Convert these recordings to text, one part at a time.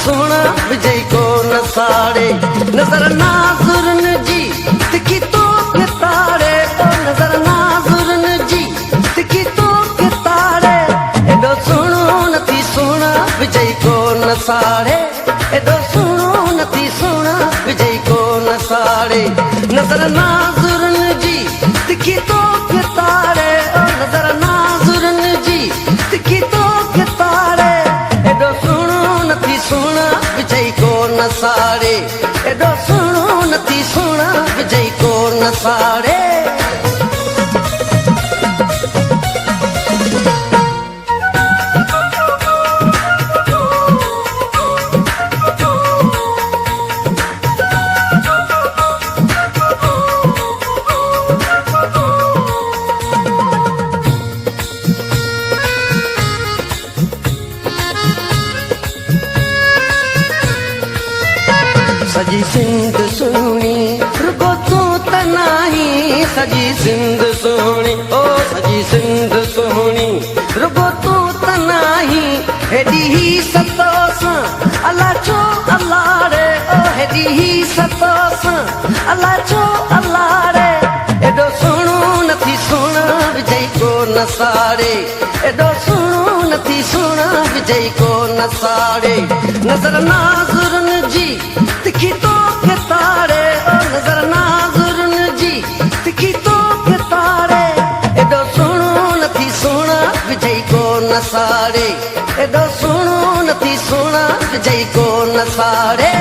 सुना विजय को नसाड़े नजर नाज़ुरन जी तिखी तो के तारे ओ नजर नाज़ुरन जी तिखी तो के तारे एडो सुनो नथी सुना विजय को नसाड़े एडो सुनो नथी सुना विजय को नसाड़े नजर नाज़ुरन जी तिखी तो के तारे ओ नजर नाज़ुरन जी तिखी तो के तारे एडो सुनो नथी सुना विजय को नसाड़े एडो सुनो नथी सुना विजय को नसाड़े सजी सिंध सुनी रुको तू तनाही सजी सिंध सुनी ओ सजी सिंध सुनी रुको तू तनाही हेडी ही सतोस अल्लाह चो अल्लाह रे ओ हेडी ही सतोस अल्लाह चो अल्लाह रे एडो सुनो नथी सुना विजय को नसाड़े एडो सुनो नथी सुना विजय को नसाड़े नजर नाज़ुरन जी तिखी तो के तारे ओ नजर नाज़ुरन जी तिखी तो के तारे एडो सुनो नथी सुना विजय को नसाड़े एडो सुनो नथी सुना विजय को नसाड़े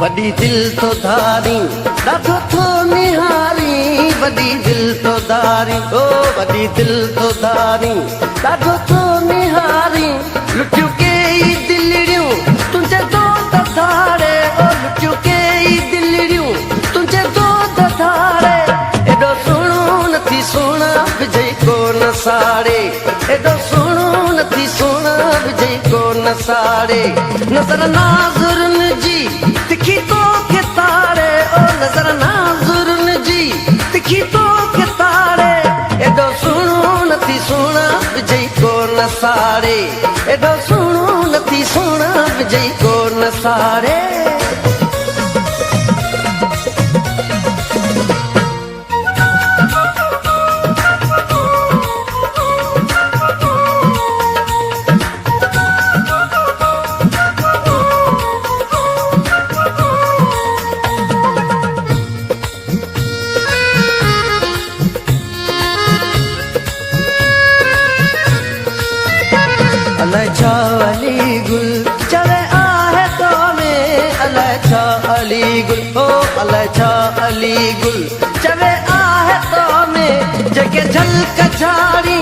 वडी दिल तो धारी ॾाढो थो निहारी वडी दिल तो धारी ओ वडी दिल तो धारी ॾाढो थो निहारी लुटियूं कई दिलड़ियूं तुंहिंजे दोस्त धारे ओ लुटियूं कई दिलड़ियूं तुंहिंजे दोस्त धारे एडो सुनो नथी सुना विजय को नसाड़े एडो सुनो नथी सुना विजय को नसाड़े नजर नाज़ुरन जी तिखी तो के तारे ओ नजर नाज़ुरन जी तिखी तो के तारे एडो सुनो नथी सुना विजय को नसाड़े एडो सुनो नथी सुना विजय को नसाड़े अलाए छा अली गुल चले आहे तो में अलाए छा अली गुल ओ अलाए छा अली गुल चले आहे तो में जेके झलक झाड़ी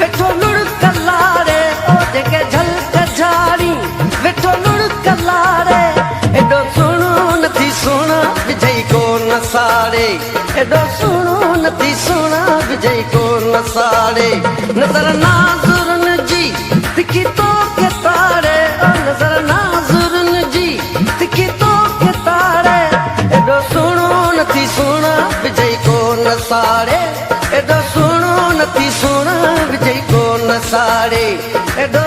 वेठो लुड़क लारे ओ जेके झलक झाड़ी वेठो लुड़क लारे एडो सुनो नथी सुना विजय को नसाड़े एडो सुनो नथी सुना विजय को नसाड़े नजर नाज़ुरन जी तिखी तो के तारे ओ नजर नाज़ुरन जी तिखी तो के तारे एडो सुनो नथी सुना विजय को नसाड़े एडो सुनो नथी सुना विजय को नसाड़े एडो